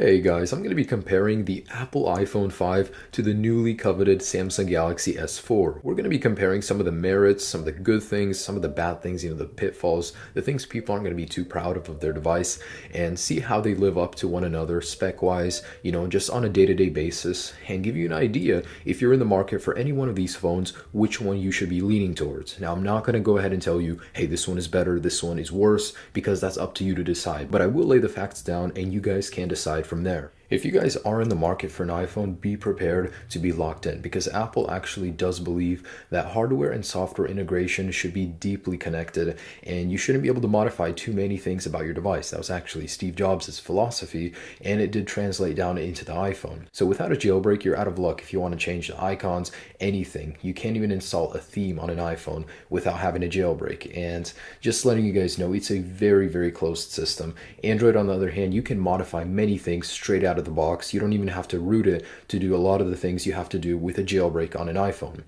Hey guys, I'm going to be comparing the Apple iPhone 5 to the newly coveted Samsung Galaxy S4. We're going to be comparing some of the merits, some of the good things, some of the bad things, the pitfalls, the things people aren't going to be too proud of their device, and see how they live up to one another spec-wise, just on a day-to-day basis, and give you an idea if you're in the market for any one of these phones, which one you should be leaning towards. Now, I'm not going to go ahead and tell you, hey, this one is better, this one is worse, because that's up to you to decide. But I will lay the facts down, and you guys can decide from there. If you guys are in the market for an iPhone, be prepared to be locked in because Apple actually does believe that hardware and software integration should be deeply connected and you shouldn't be able to modify too many things about your device. That was actually Steve Jobs' philosophy and it did translate down into the iPhone. So without a jailbreak, you're out of luck if you want to change the icons, anything. You can't even install a theme on an iPhone without having a jailbreak. And just letting you guys know, it's a very, very closed system. Android, on the other hand, you can modify many things straight out of the box. You don't even have to root it to do a lot of the things you have to do with a jailbreak on an iPhone.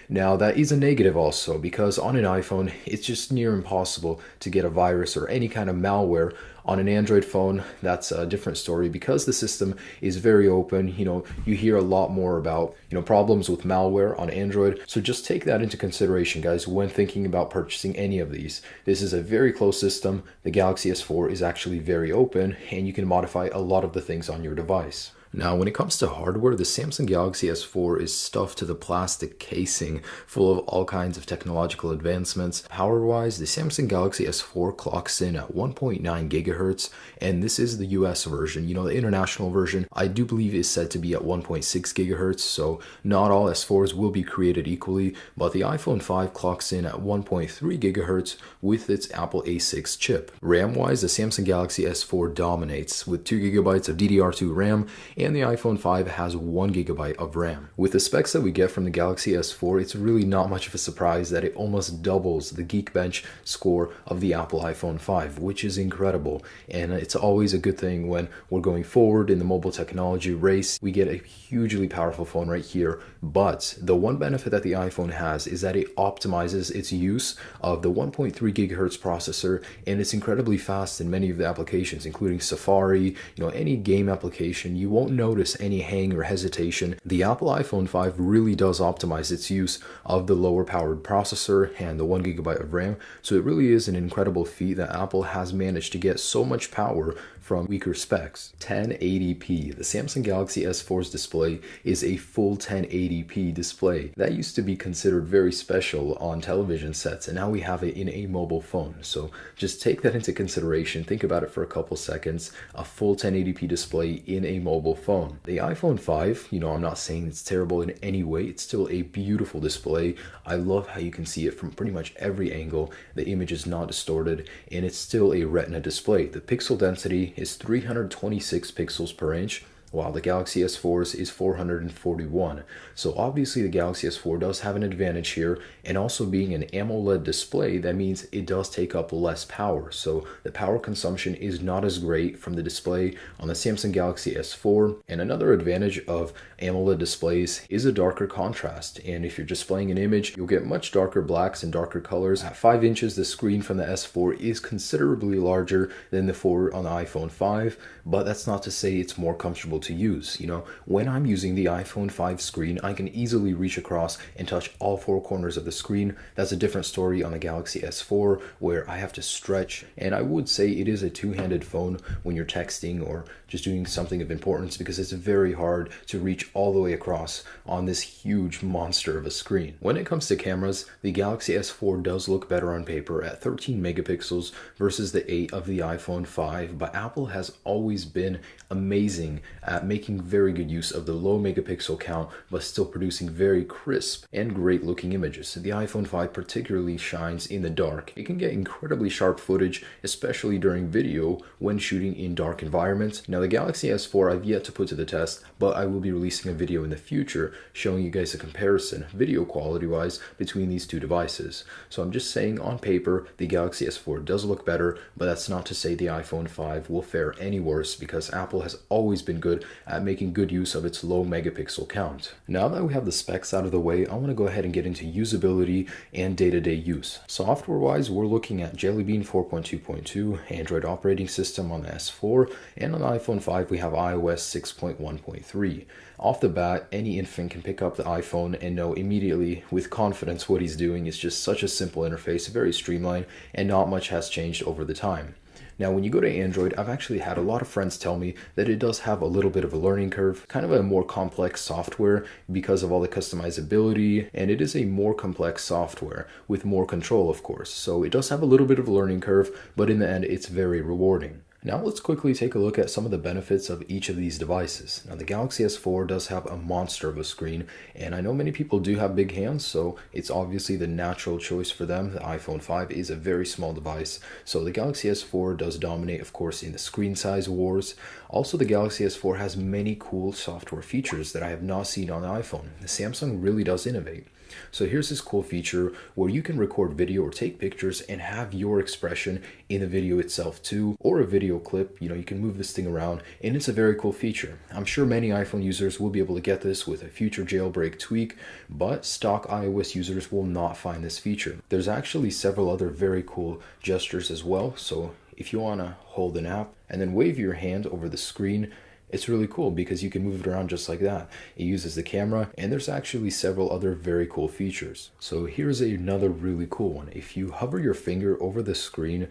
Now, that is a negative also because on an iPhone, it's just near impossible to get a virus or any kind of malware. On an Android phone, that's a different story because the system is very open. You hear a lot more about, problems with malware on Android. So just take that into consideration, guys, when thinking about purchasing any of these. This is a very closed system. The Galaxy S4 is actually very open and you can modify a lot of the things on your device. Now, when it comes to hardware, the Samsung Galaxy S4 is stuffed to the plastic casing, full of all kinds of technological advancements. Power-wise, the Samsung Galaxy S4 clocks in at 1.9 gigahertz, and this is the US version. The international version, I do believe, is said to be at 1.6 gigahertz, so not all S4s will be created equally, but the iPhone 5 clocks in at 1.3 gigahertz with its Apple A6 chip. RAM-wise, the Samsung Galaxy S4 dominates, with 2 gigabytes of DDR2 RAM, and the iPhone 5 has 1 gigabyte of RAM. With the specs that we get from the Galaxy S4, it's really not much of a surprise that it almost doubles the Geekbench score of the Apple iPhone 5, which is incredible. And it's always a good thing when we're going forward in the mobile technology race. We get a hugely powerful phone right here, but the one benefit that the iPhone has is that it optimizes its use of the 1.3 gigahertz processor, and it's incredibly fast in many of the applications, including Safari, any game application. You won't notice any hang or hesitation. The Apple iPhone 5 really does optimize its use of the lower powered processor and the 1 gigabyte of RAM, so it really is an incredible feat that Apple has managed to get so much power from weaker specs. 1080p. The Samsung Galaxy S4's display is a full 1080p display. That used to be considered very special on television sets, and now we have it in a mobile phone. So just take that into consideration. Think about it for a couple seconds. A full 1080p display in a mobile phone. The iPhone 5, I'm not saying it's terrible in any way. It's still a beautiful display. I love how you can see it from pretty much every angle. The image is not distorted, and it's still a Retina display. The pixel density is 326 pixels per inch, while the Galaxy S4's is 441. So obviously the Galaxy S4 does have an advantage here, and also being an AMOLED display, that means it does take up less power. So the power consumption is not as great from the display on the Samsung Galaxy S4. And another advantage of AMOLED displays is a darker contrast. And if you're displaying an image, you'll get much darker blacks and darker colors. At 5 inches, the screen from the S4 is considerably larger than the 4 on the iPhone 5, but that's not to say it's more comfortable to use. When I'm using the iPhone 5 screen, I can easily reach across and touch all 4 corners of the screen. That's a different story on the Galaxy S4 where I have to stretch, and I would say it is a two-handed phone when you're texting or just doing something of importance because it's very hard to reach all the way across on this huge monster of a screen. When it comes to cameras, the Galaxy S4 does look better on paper at 13 megapixels versus the 8 of the iPhone 5, but Apple has always been amazing at making very good use of the low megapixel count but still producing very crisp and great looking images. The iPhone 5 particularly shines in the dark. It can get incredibly sharp footage, especially during video when shooting in dark environments. Now the Galaxy S4 I've yet to put to the test, but I will be releasing a video in the future showing you guys a comparison video quality wise between these two devices. So I'm just saying on paper the Galaxy S4 does look better, but that's not to say the iPhone 5 will fare any worse because Apple has always been good at making good use of its low megapixel count. Now that we have the specs out of the way, I want to go ahead and get into usability and day-to-day use. Software-wise, we're looking at Jelly Bean 4.2.2, Android operating system on the S4, and on the iPhone iPhone 5, we have iOS 6.1.3. Off the bat, any infant can pick up the iPhone and know immediately with confidence what he's doing. It's just such a simple interface, very streamlined, and not much has changed over the time. Now, when you go to Android, I've actually had a lot of friends tell me that it does have a little bit of a learning curve, kind of a more complex software because of all the customizability, and it is a more complex software with more control, of course. So it does have a little bit of a learning curve, but in the end, it's very rewarding. Now let's quickly take a look at some of the benefits of each of these devices. Now the Galaxy S4 does have a monster of a screen, and I know many people do have big hands, so it's obviously the natural choice for them. The iPhone 5 is a very small device, so the Galaxy S4 does dominate, of course, in the screen size wars. Also, the Galaxy S4 has many cool software features that I have not seen on the iPhone. The Samsung really does innovate. So here's this cool feature where you can record video or take pictures and have your expression in the video itself too, or a video clip. You can move this thing around, and it's a very cool feature. I'm sure many iPhone users will be able to get this with a future jailbreak tweak, but stock iOS users will not find this feature. There's actually several other very cool gestures as well. So if you want to hold an app and then wave your hand over the screen, it's really cool because you can move it around just like that. It uses the camera, and there's actually several other very cool features. So here's another really cool one. If you hover your finger over the screen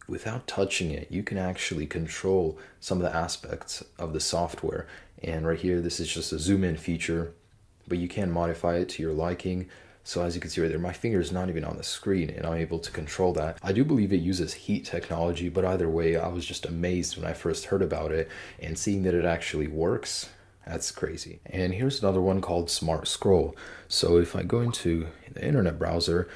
without touching it, you can actually control some of the aspects of the software. And right here, this is just a zoom in feature, but you can modify it to your liking. So as you can see right there, my finger is not even on the screen, and I'm able to control that. I do believe it uses heat technology, but either way, I was just amazed when I first heard about it, and seeing that it actually works, that's crazy. And here's another one called Smart Scroll. So if I go into the internet browser,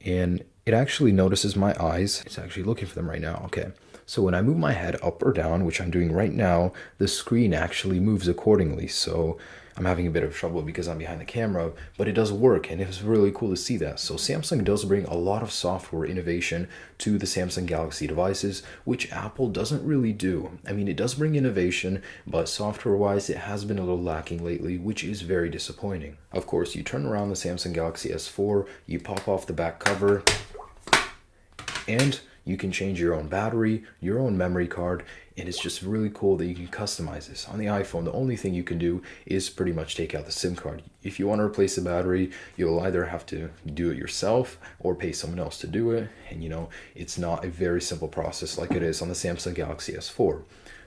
and it actually notices my eyes, it's actually looking for them right now. Okay. So when I move my head up or down, which I'm doing right now, the screen actually moves accordingly. So I'm having a bit of trouble because I'm behind the camera, but it does work, and it was really cool to see that. So Samsung does bring a lot of software innovation to the Samsung Galaxy devices, which Apple doesn't really do. I mean, it does bring innovation, but software-wise, it has been a little lacking lately, which is very disappointing. Of course, you turn around the Samsung Galaxy S4, you pop off the back cover, and you can change your own battery, your own memory card, and it's just really cool that you can customize this. On the iPhone, the only thing you can do is pretty much take out the SIM card. If you want to replace the battery, you'll either have to do it yourself or pay someone else to do it. And it's not a very simple process like it is on the Samsung Galaxy S4.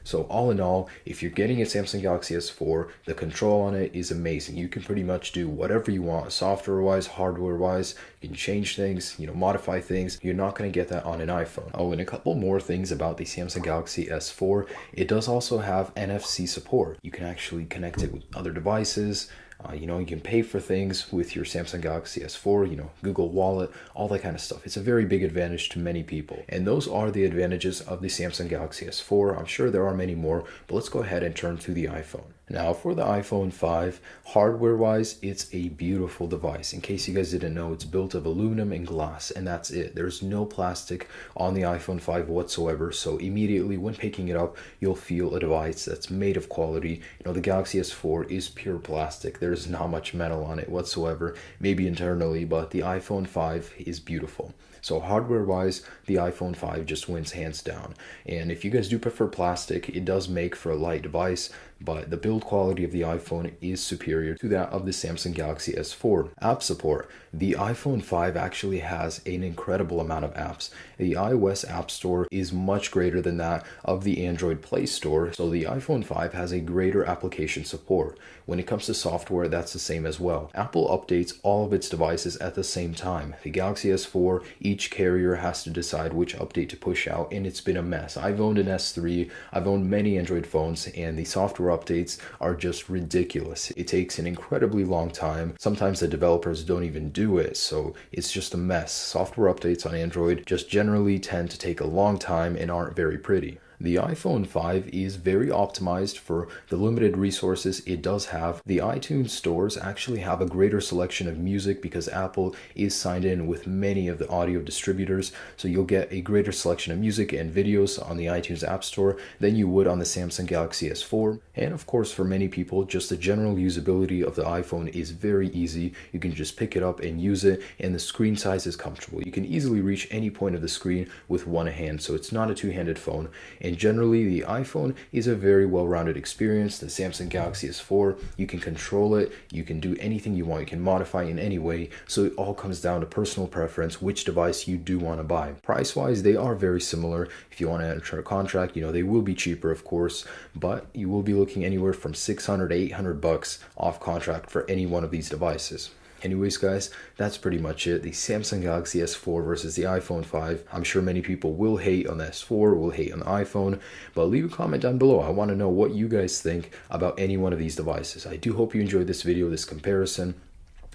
So all in all, if you're getting a Samsung Galaxy S4, the control on it is amazing. You can pretty much do whatever you want, software-wise, hardware-wise. You can change things, modify things. You're not going to get that on an iPhone. Oh, and a couple more things about the Samsung Galaxy S4. It does also have NFC support. You can actually connect it with other devices. You can pay for things with your Samsung Galaxy S4, Google Wallet, all that kind of stuff. It's a very big advantage to many people. And those are the advantages of the Samsung Galaxy S4. I'm sure there are many more, but let's go ahead and turn to the iPhone. Now, for the iPhone 5, hardware-wise, it's a beautiful device. In case you guys didn't know, it's built of aluminum and glass, and that's it. There's no plastic on the iPhone 5 whatsoever, so immediately when picking it up, you'll feel a device that's made of quality. The Galaxy S4 is pure plastic. There's not much metal on it whatsoever, maybe internally, but the iPhone 5 is beautiful. So hardware-wise, the iPhone 5 just wins hands down. And if you guys do prefer plastic, it does make for a light device, but the build quality of the iPhone is superior to that of the Samsung Galaxy S4. App support. The iPhone 5 actually has an incredible amount of apps. The iOS App Store is much greater than that of the Android Play Store, so the iPhone 5 has a greater application support. When it comes to software, that's the same as well. Apple updates all of its devices at the same time. The Galaxy S4, each carrier has to decide which update to push out, and it's been a mess. I've owned an S3, I've owned many Android phones, and the software updates are just ridiculous. It takes an incredibly long time. Sometimes the developers don't even do it, so it's just a mess. Software updates on Android just generally tend to take a long time and aren't very pretty. The iPhone 5 is very optimized for the limited resources it does have. The iTunes stores actually have a greater selection of music because Apple is signed in with many of the audio distributors, so you'll get a greater selection of music and videos on the iTunes App Store than you would on the Samsung Galaxy S4. And of course, for many people, just the general usability of the iPhone is very easy. You can just pick it up and use it, and the screen size is comfortable. You can easily reach any point of the screen with one hand, so it's not a two-handed phone, and And generally, the iPhone is a very well-rounded experience. The Samsung Galaxy S4, you can control it, you can do anything you want, you can modify in any way. So it all comes down to personal preference, which device you do want to buy. Price-wise, they are very similar. If you want to enter a contract, they will be cheaper, of course, but you will be looking anywhere from 600 to 800 bucks off contract for any one of these devices. Anyways, guys, that's pretty much it. The Samsung Galaxy S4 versus the iPhone 5. I'm sure many people will hate on the S4, will hate on the iPhone, but leave a comment down below. I want to know what you guys think about any one of these devices. I do hope you enjoyed this video, this comparison.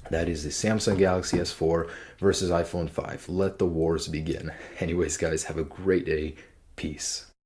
That is the Samsung Galaxy S4 versus iPhone 5. Let the wars begin. Anyways, guys, have a great day. Peace.